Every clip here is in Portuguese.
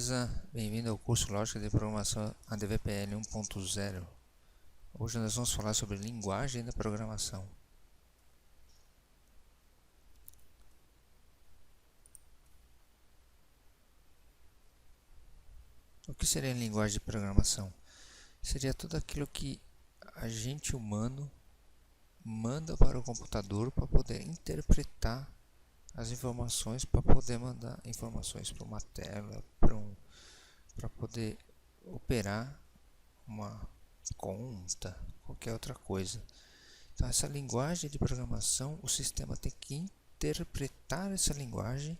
beleza? Bem-vindo ao curso Lógica de Programação ADVPL 1.0. Hoje nós vamos falar sobre linguagem da programação. O que seria a linguagem de programação? Seria tudo aquilo que a gente humano manda para o computador para poder interpretar as informações, para poder mandar informações para uma tela, para poder operar uma conta, qualquer outra coisa. Então, essa linguagem de programação, o sistema tem que interpretar essa linguagem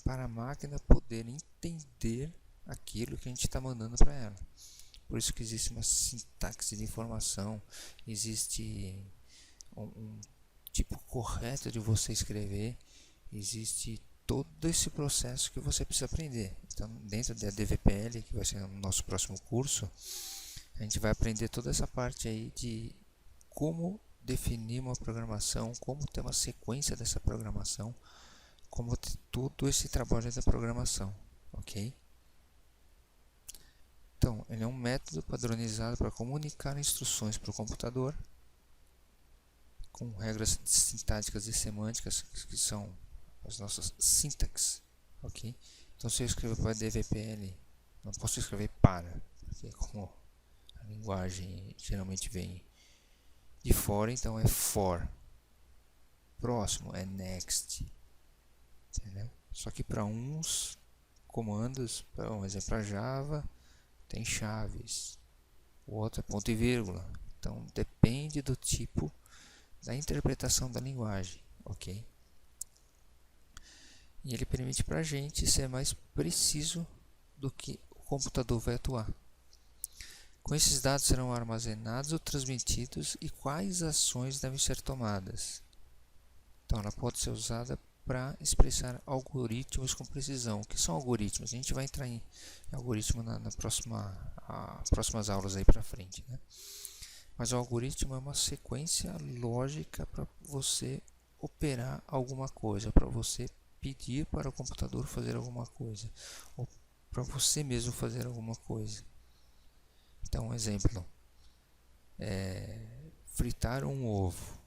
para a máquina poder entender aquilo que a gente está mandando para ela. Por isso que existe uma sintaxe de informação, existe um tipo correto de você escrever, existe todo esse processo que você precisa aprender. Então, dentro da DVPL, que vai ser o nosso próximo curso, a gente vai aprender toda essa parte aí de como definir uma programação, como ter uma sequência dessa programação, como ter todo esse trabalho da programação, ok? Então, ele é um método padronizado para comunicar instruções para o computador, com regras sintáticas e semânticas, que são as nossas sintaxes, ok? Então, se eu escrever para DVPL, não posso escrever para, porque como a linguagem geralmente vem de fora, então é for. Próximo é next, entendeu? Só que para uns comandos, por exemplo, para Java, tem chaves, o outro é ponto e vírgula. Então, depende do tipo da interpretação da linguagem, ok? E ele permite para a gente ser mais preciso do que o computador vai atuar. Com esses dados serão armazenados ou transmitidos e quais ações devem ser tomadas. Então, ela pode ser usada para expressar algoritmos com precisão. O que são algoritmos? A gente vai entrar em algoritmo nas próximas aulas aí para frente, né? Mas o algoritmo é uma sequência lógica para você operar alguma coisa, para você pedir para o computador fazer alguma coisa, ou para você mesmo fazer alguma coisa. Então, um exemplo, fritar um ovo.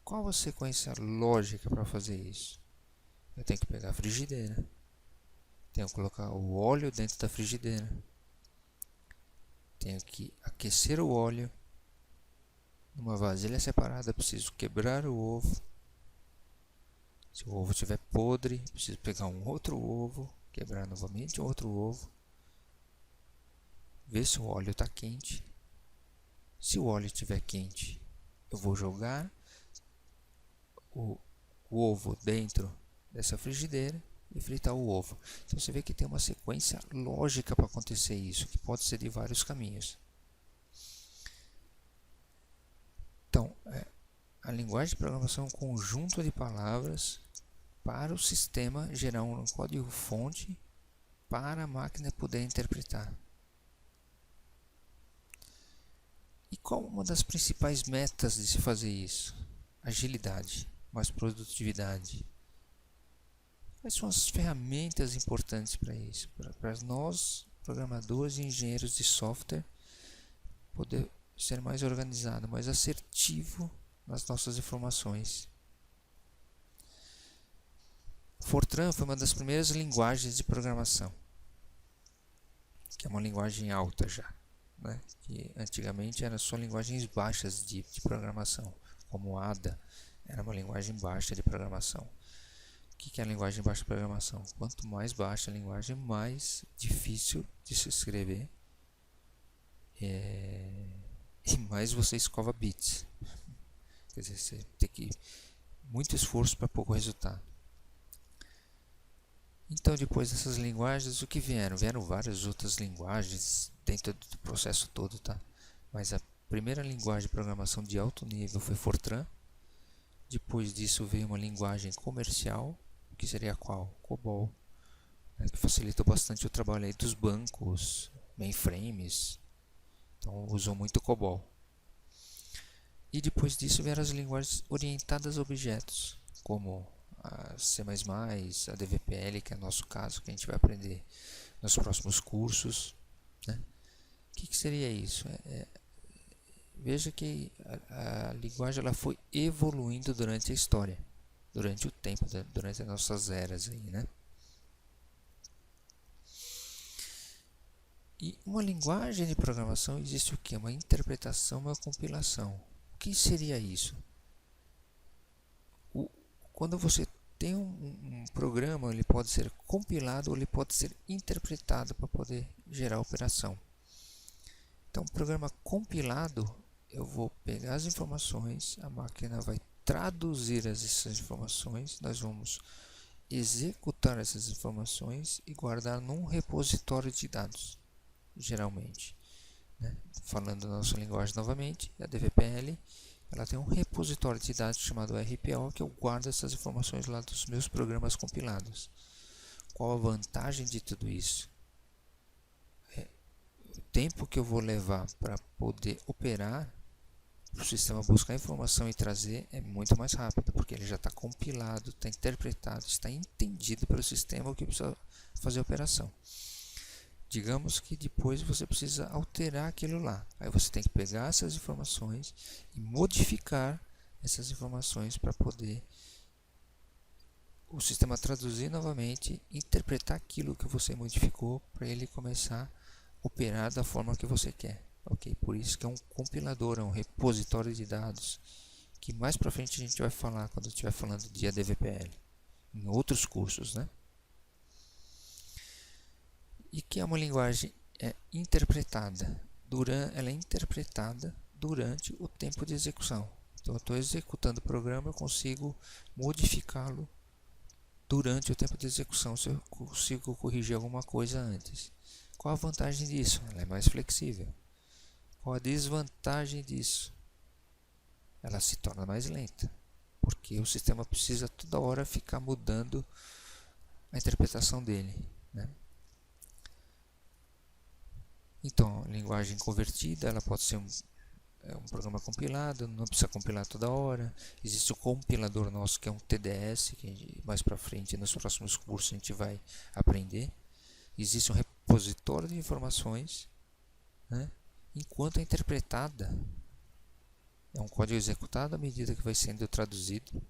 Qual a sequência lógica para fazer isso? Eu tenho que pegar a frigideira, tenho que colocar o óleo dentro da frigideira, tenho que aquecer o óleo numa vasilha separada, preciso quebrar o ovo. Se o ovo estiver podre, preciso pegar um outro ovo, quebrar novamente outro ovo, ver se o óleo está quente. Se o óleo estiver quente, eu vou jogar o ovo dentro dessa frigideira e fritar o ovo. Então você vê que tem uma sequência lógica para acontecer isso, que pode ser de vários caminhos. Então, a linguagem de programação é um conjunto de palavras para o sistema gerar um código-fonte para a máquina poder interpretar. E qual uma das principais metas de se fazer isso? Agilidade, mais produtividade. Quais são as ferramentas importantes para isso? Para nós, programadores e engenheiros de software, poder ser mais organizado, mais assertivo nas nossas informações. Fortran foi uma das primeiras linguagens de programação, que é uma linguagem alta já, né? Que antigamente eram só linguagens baixas de programação, como Ada era uma linguagem baixa de programação. O que é a linguagem baixa de programação? Quanto mais baixa a linguagem, mais difícil de se escrever e mais você escova bits. Quer dizer, você tem que muito esforço para pouco resultado. Então, depois dessas linguagens, o que vieram? Vieram várias outras linguagens dentro do processo todo, tá? Mas a primeira linguagem de programação de alto nível foi Fortran. Depois disso veio uma linguagem comercial, que seria qual? COBOL, né? Que facilitou bastante o trabalho aí dos bancos, mainframes. Então, usou muito COBOL. E depois disso vieram as linguagens orientadas a objetos, como a C++, a DVPL, que é o nosso caso, que a gente vai aprender nos próximos cursos, né? O que seria isso? Veja que a linguagem ela foi evoluindo durante a história, durante o tempo, durante as nossas eras aí, né? E uma linguagem de programação existe o que? Uma interpretação, uma compilação. O que seria isso? Quando você tem um programa, ele pode ser compilado ou ele pode ser interpretado para poder gerar a operação. Então, o programa compilado, eu vou pegar as informações, a máquina vai traduzir essas informações, nós vamos executar essas informações e guardar num repositório de dados, geralmente, né? Falando da nossa linguagem novamente, a DVPL, ela tem um repositório de dados chamado RPO, que eu guardo essas informações lá dos meus programas compilados. Qual a vantagem de tudo isso? O tempo que eu vou levar para poder operar, o sistema buscar informação e trazer, é muito mais rápido, porque ele já está compilado, está interpretado, está entendido pelo sistema o que precisa fazer a operação. Digamos que depois você precisa alterar aquilo lá. Aí você tem que pegar essas informações e modificar essas informações para poder o sistema traduzir novamente, interpretar aquilo que você modificou para ele começar a operar da forma que você quer. Ok? Por isso que é um compilador, é um repositório de dados, que mais para frente a gente vai falar quando estiver falando de ADVPL, em outros cursos, né? E que é uma linguagem interpretada. Ela é interpretada durante o tempo de execução. Então, eu estou executando o programa, eu consigo modificá-lo durante o tempo de execução, se eu consigo corrigir alguma coisa antes. Qual a vantagem disso? Ela é mais flexível. Qual a desvantagem disso? Ela se torna mais lenta, porque o sistema precisa toda hora ficar mudando a interpretação dele, né? Então, linguagem convertida, ela pode ser um programa compilado, não precisa compilar toda hora. Existe o compilador nosso, que é um TDS, que mais para frente, nos próximos cursos, a gente vai aprender. Existe um repositório de informações, né? Enquanto é interpretada, é um código executado à medida que vai sendo traduzido.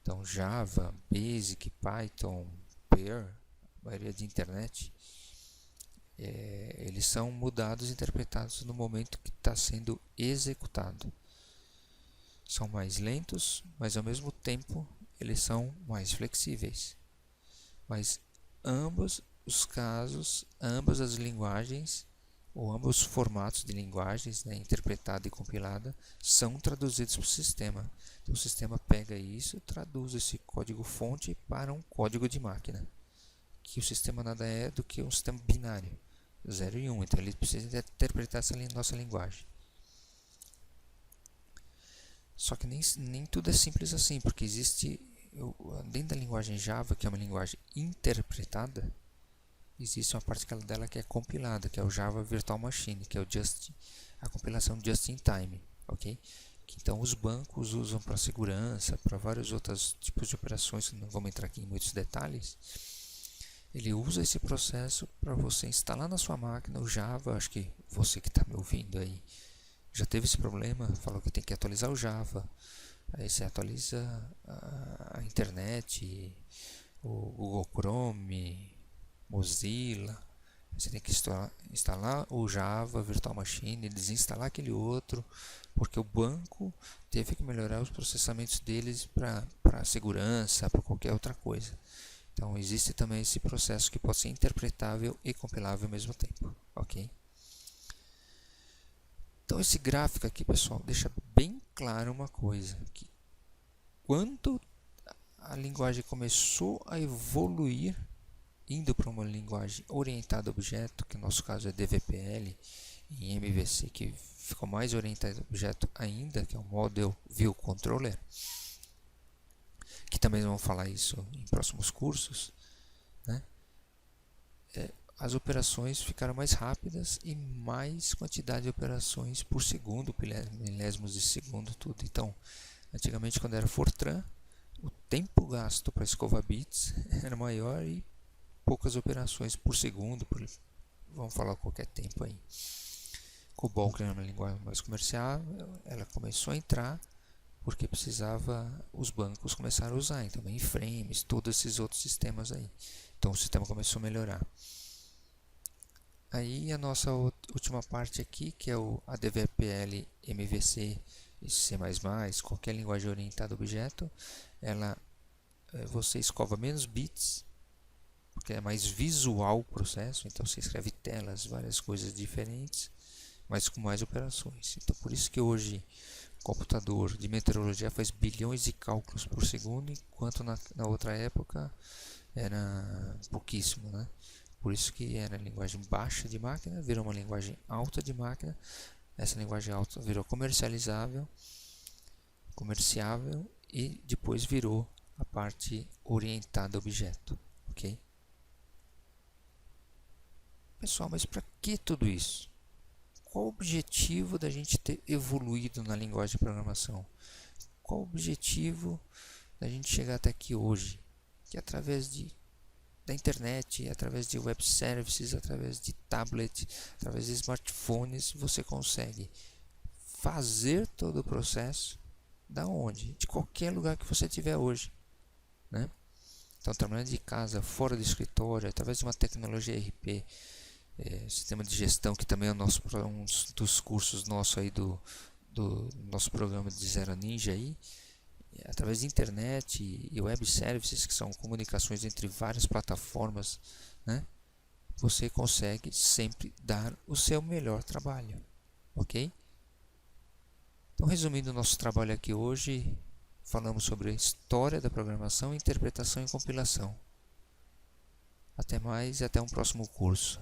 Então, Java, Basic, Python, Perl, a maioria de internet, eles são mudados e interpretados no momento que está sendo executado. São mais lentos, mas ao mesmo tempo eles são mais flexíveis. Mas ambos os casos, ambas as linguagens, ou ambos os formatos de linguagens, né, interpretada e compilada, são traduzidos para o sistema. Então, o sistema pega isso e traduz esse código-fonte para um código de máquina, que o sistema nada é do que um sistema binário, 0 e 1. Então, ele precisa interpretar essa nossa linguagem. Só que nem tudo é simples assim, porque existe, dentro da linguagem Java, que é uma linguagem interpretada, existe uma parte dela que é compilada, que é o Java Virtual Machine, que é a compilação just in time, ok? Que então os bancos usam para segurança, para vários outros tipos de operações, não vamos entrar aqui em muitos detalhes. Ele usa esse processo para você instalar na sua máquina o Java. Acho que você que está me ouvindo aí já teve esse problema, falou que tem que atualizar o Java, aí você atualiza a internet, o Google Chrome, Mozilla, você tem que instalar o Java Virtual Machine, desinstalar aquele outro, porque o banco teve que melhorar os processamentos deles para segurança, para qualquer outra coisa. Então existe também esse processo que pode ser interpretável e compilável ao mesmo tempo, ok? Então esse gráfico aqui, pessoal, deixa bem claro uma coisa, que quando a linguagem começou a evoluir, indo para uma linguagem orientada a objeto, que no nosso caso é DVPL, e MVC, que ficou mais orientada a objeto ainda, que é o Model View Controller, que também vamos falar isso em próximos cursos, né? As operações ficaram mais rápidas e mais quantidade de operações por segundo, milésimos de segundo, tudo. Então, antigamente, quando era Fortran, tempo gasto para escovar bits era maior e poucas operações por segundo, vamos falar qualquer tempo aí. COBOL, que era uma linguagem mais comercial, ela começou a entrar porque os bancos começaram a usar, então mainframes, todos esses outros sistemas aí. Então o sistema começou a melhorar. Aí a nossa última parte aqui, que é o ADVPL, MVC e C++, qualquer linguagem orientada a objeto, você escova menos bits, porque é mais visual o processo, então você escreve telas, várias coisas diferentes, mas com mais operações. Então por isso que hoje o computador de meteorologia faz bilhões de cálculos por segundo, enquanto na outra época era pouquíssimo, né? Por isso que era linguagem baixa de máquina, virou uma linguagem alta de máquina. Essa linguagem alta virou comerciável e depois virou a parte orientada a objeto, ok? Pessoal, mas para que tudo isso? Qual o objetivo da gente ter evoluído na linguagem de programação? Qual o objetivo da gente chegar até aqui hoje? Que através da internet, através de web services, através de tablet, através de smartphones, você consegue fazer todo o processo da onde? De qualquer lugar que você tiver hoje, né? Então, trabalhando de casa, fora do escritório, através de uma tecnologia RP, sistema de gestão, que também é um dos cursos nossos aí do nosso programa de Zero Ninja aí, através de internet e web services, que são comunicações entre várias plataformas, né? Você consegue sempre dar o seu melhor trabalho, ok? Então, resumindo o nosso trabalho aqui hoje, falamos sobre a história da programação, interpretação e compilação. Até mais e até um próximo curso.